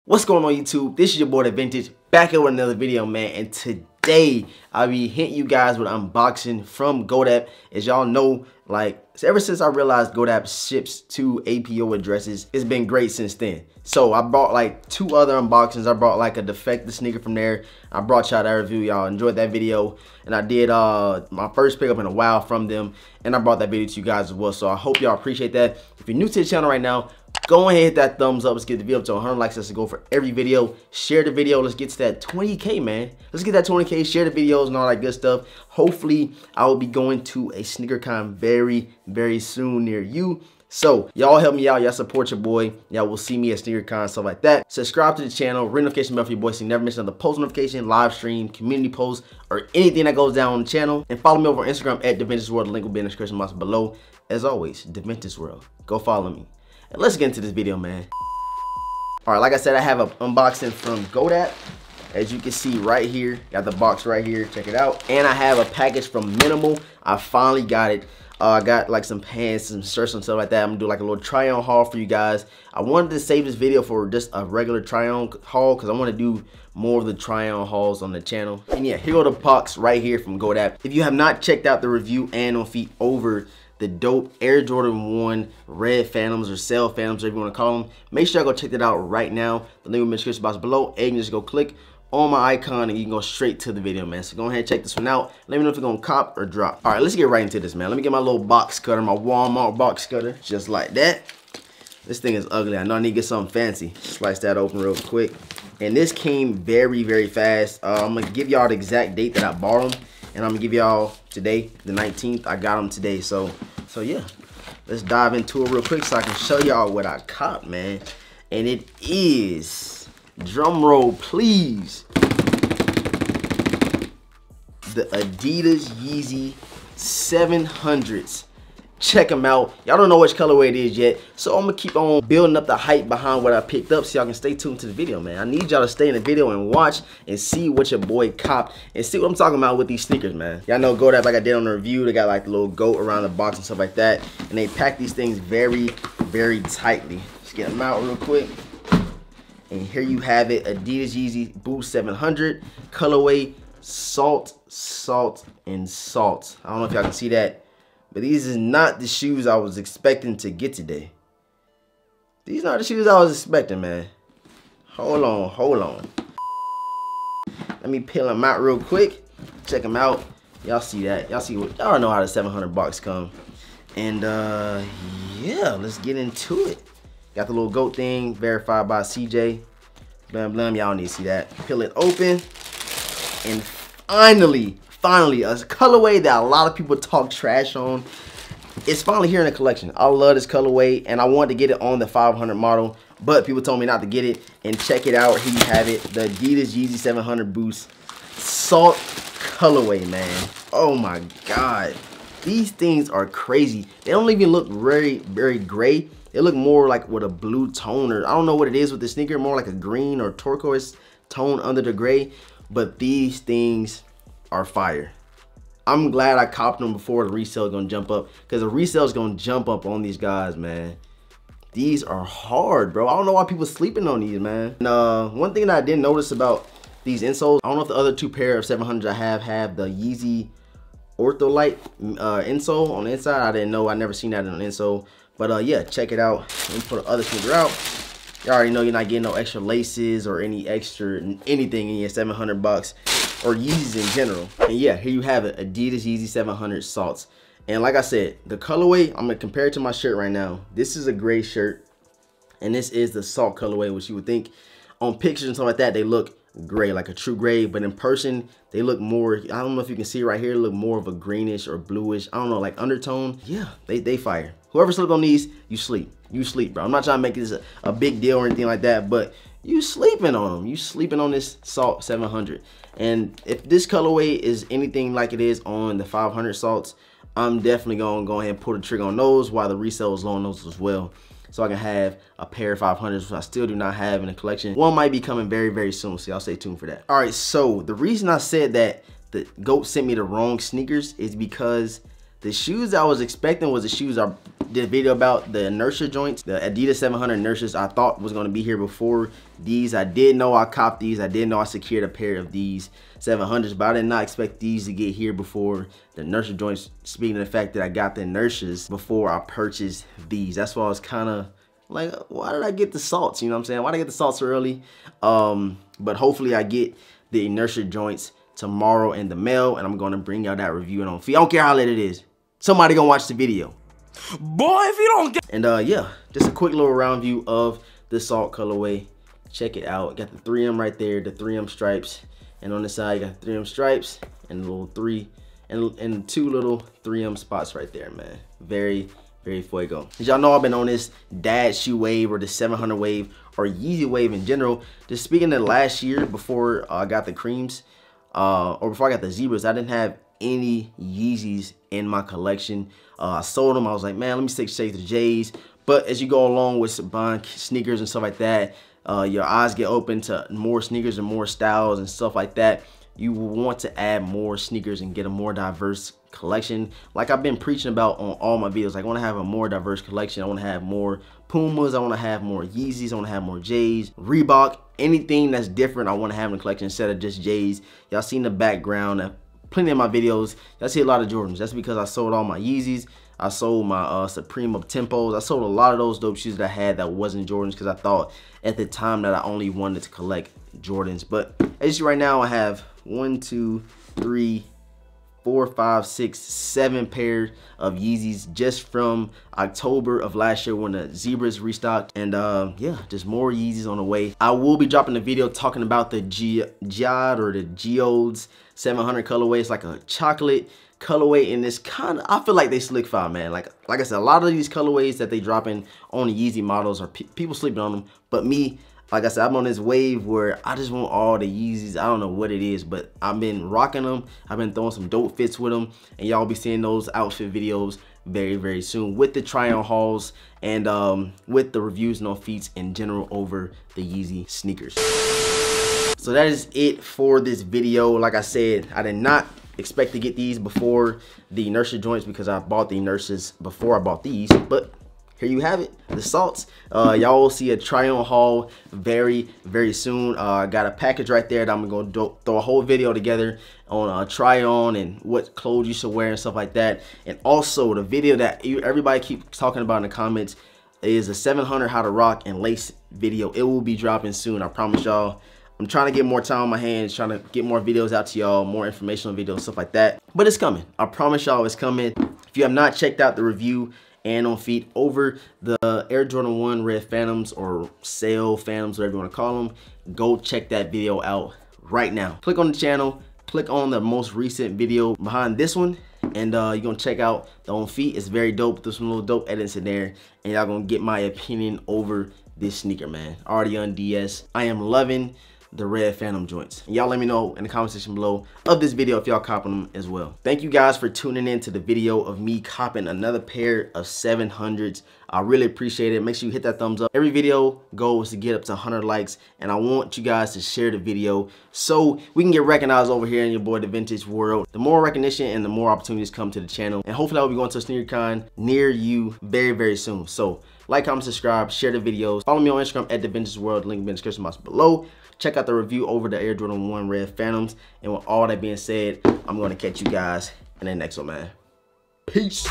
What's going on YouTube? This is your boy DeVintage back here with another video, man. And today I'll be hitting you guys with an unboxing from GoDaddy. As y'all know, like ever since I realized GoDaddy ships to APO addresses, it's been great since then. So I brought like 2 other unboxings. I brought like a defective sneaker from there. I brought y'all that review. Y'all enjoyed that video. And I did my first pickup in a while from them. And I brought that video to you guys as well. So I hope y'all appreciate that. If you're new to the channel right now, go ahead and hit that thumbs up. Let's get the video up to 100 likes. Let's go for every video. Share the video. Let's get to that 20K, man. Let's get that 20K. Share the videos and all that good stuff. Hopefully, I will be going to a sneaker con very, very soon near you. So, y'all help me out. Y'all support your boy. Y'all will see me at sneaker con, stuff like that. Subscribe to the channel. Ring notification bell for your boy so you never miss another post notification, live stream, community post, or anything that goes down on the channel. And follow me over on Instagram at DeVintage World. The link will be in the description box below. As always, DeVintage World. Go follow me. And let's get into this video, man. All right, like I said, I have an unboxing from GoDaddy. As you can see right here, got the box right here. Check it out. And I have a package from Minimal. I finally got it. I got like some pants, some shirts, and stuff like that. I'm gonna do like a little try-on haul for you guys. I wanted to save this video for just a regular try-on haul because I want to do more of the try-on hauls on the channel. And yeah, here go the box right here from GoDaddy. If you have not checked out the review and on feet over the dope Air Jordan 1 Red Phantoms or Cell Phantoms, whatever you want to call them, make sure y'all go check that out right now. The link will be in the description box below, and you can just go click on my icon and you can go straight to the video, man. So go ahead and check this one out. Let me know if it's gonna cop or drop. All right, let's get right into this, man. Let me get my little box cutter, my Walmart box cutter, just like that. This thing is ugly. I know I need to get something fancy. Slice that open real quick. And this came very, very fast. I'm gonna give y'all the exact date that I bought them, and I'm gonna give y'all today, the 19th. I got them today, so yeah. Let's dive into it real quick so I can show y'all what I copped, man. And it is, drum roll please, the Adidas Yeezy 700s. Check them out. Y'all don't know which colorway it is yet, so I'm gonna keep on building up the hype behind what I picked up so y'all can stay tuned to the video, man. I need y'all to stay in the video and watch and see what your boy copped and see what I'm talking about with these sneakers, man. Y'all know GoDaddy, like I did on the review, they got like the little goat around the box and stuff like that, and they pack these things very, very tightly. Let's get them out real quick. And here you have it, Adidas Yeezy Boost 700, colorway salt, salt, and salt. I don't know if y'all can see that, but these is not the shoes I was expecting to get today. These are the shoes I was expecting, man. Hold on, hold on. Let me peel them out real quick. Check them out. Y'all see that? Y'all see what? Y'all know how the 700 bucks come. And yeah, let's get into it. Got the little goat thing, verified by CJ. Blam blam, y'all need to see that. Peel it open, and finally, a colorway that a lot of people talk trash on. It's finally here in the collection. I love this colorway, and I wanted to get it on the 500 model, but people told me not to get it. And check it out. Here you have it, the Adidas Yeezy 700 Boost Salt colorway, man. Oh my God, these things are crazy. They don't even look very, very gray. They look more like with a blue tone, or I don't know what it is with the sneaker, more like a green or turquoise tone under the gray. But these things are fire. I'm glad I copped them before the resale is gonna jump up, because the resale is gonna jump up on these guys, man. These are hard, bro. I don't know why people sleeping on these, man. And one thing that I didn't notice about these insoles, I don't know if the other 2 pair of 700s I have the Yeezy Ortholite insole on the inside. I didn't know. I never seen that in an insole. But yeah, check it out. Let me put the other sneaker out. You already know you're not getting no extra laces or any extra anything in your 700 bucks or Yeezys in general. And yeah, here you have it, Adidas Yeezy 700 salts. And like I said, the colorway, I'm gonna compare it to my shirt right now. This is a gray shirt, and this is the salt colorway, which you would think on pictures and stuff like that, they look gray, like a true gray, but in person, they look more, I don't know if you can see right here, look more of a greenish or bluish, I don't know, like undertone. Yeah, they fire. Whoever slept on these, you sleep. You sleep, bro. I'm not trying to make this a big deal or anything like that, but you sleeping on them. You sleeping on this Salt 700. And if this colorway is anything like it is on the 500 salts, I'm definitely going to go ahead and pull the trigger on those, while the resale is low on those as well. So I can have a pair of 500s, which I still do not have in the collection. One might be coming very, very soon, so y'all stay tuned for that. All right, so the reason I said that the GOAT sent me the wrong sneakers is because the shoes I was expecting was the shoes I did a video about the Inertia joints. The Adidas 700 Inertias I thought was gonna be here before these. I did know I copped these. I did know I secured a pair of these 700s, but I did not expect these to get here before the Inertia joints. Speaking of the fact that I got the Inertias before I purchased these. That's why I was kind of like, why did I get the salts? You know what I'm saying? Why did I get the salts so early? But hopefully I get the Inertia joints tomorrow in the mail, and I'm gonna bring y'all that review and on feed. I don't care how late it is. Somebody gonna watch the video. Boy, if you don't get... And yeah, just a quick little round view of the salt colorway. Check it out. Got the 3M right there, the 3M stripes. And on the side, you got 3M stripes and the little and 2 little 3M spots right there, man. Very, very fuego. As y'all know, I've been on this dad shoe wave or the 700 wave or Yeezy wave in general. Just speaking of last year, before I got the creams, or before I got the zebras, I didn't have any Yeezys in my collection. I sold them. I was like, man, let me stick to the J's. But as you go along with buying sneakers and stuff like that, your eyes get open to more sneakers and more styles and stuff like that. You will want to add more sneakers and get a more diverse collection. Like I've been preaching about on all my videos, like I want to have a more diverse collection. I want to have more Pumas. I want to have more Yeezys. I want to have more J's, Reebok, anything that's different I want to have in the collection instead of just J's. Y'all seen the background. Plenty of my videos, y'all see a lot of Jordans. That's because I sold all my Yeezys. I sold my Supreme Up Tempos. I sold a lot of those dope shoes that I had that wasn't Jordans because I thought at the time that I only wanted to collect Jordans. But as you see right now, I have 1, 2, 3, 4, 5, 6, 7 pairs of Yeezys just from October of last year when the Zebras restocked. And yeah, just more Yeezys on the way. I will be dropping a video talking about the Geode or the Geodes 700 colorway. It's like a chocolate colorway, and it's kind of, I feel like they slick fire, man. Like I said, a lot of these colorways that they dropping on the Yeezy models are people sleeping on them, but me, like I said, I'm on this wave where I just want all the Yeezys. I don't know what it is, but I've been rocking them. I've been throwing some dope fits with them, and y'all be seeing those outfit videos very, very soon with the try-on hauls and with the reviews and on feats in general over the Yeezy sneakers. So that is it for this video. Like I said, I did not expect to get these before the Inertia joints because I bought the Inertias before I bought these, but here you have it, the salts. Y'all will see a try-on haul very, very soon. I got a package right there that I'm gonna throw a whole video together on try-on and what clothes you should wear and stuff like that. And also the video that everybody keeps talking about in the comments is a 700 how to rock and lace video. It will be dropping soon, I promise y'all. I'm trying to get more time on my hands, trying to get more videos out to y'all, more informational videos, stuff like that. But it's coming. I promise y'all it's coming. If you have not checked out the review and on feet over the Air Jordan 1 Red Phantoms or Sail Phantoms, whatever you want to call them, go check that video out right now. Click on the channel, click on the most recent video behind this one, and you're gonna check out the on feet. It's very dope. There's some little dope edits in there, and y'all gonna get my opinion over this sneaker, man. Already on DS. I am loving the Red Phantom joints. Y'all let me know in the comment section below of this video if y'all copping them as well. Thank you guys for tuning in to the video of me copping another pair of 700s. I really appreciate it. Make sure you hit that thumbs up. Every video goal is to get up to 100 likes, and I want you guys to share the video so we can get recognized over here in your boy DeVintage World. The more recognition and the more opportunities come to the channel, and hopefully I will be going to a sneaker con near you very, very soon. So like, comment, subscribe, share the videos. Follow me on Instagram at DeVintage World. Link in the description box below. Check out the review over the Air Jordan 1 Red Phantoms. And with all that being said, I'm going to catch you guys in the next one, man. Peace.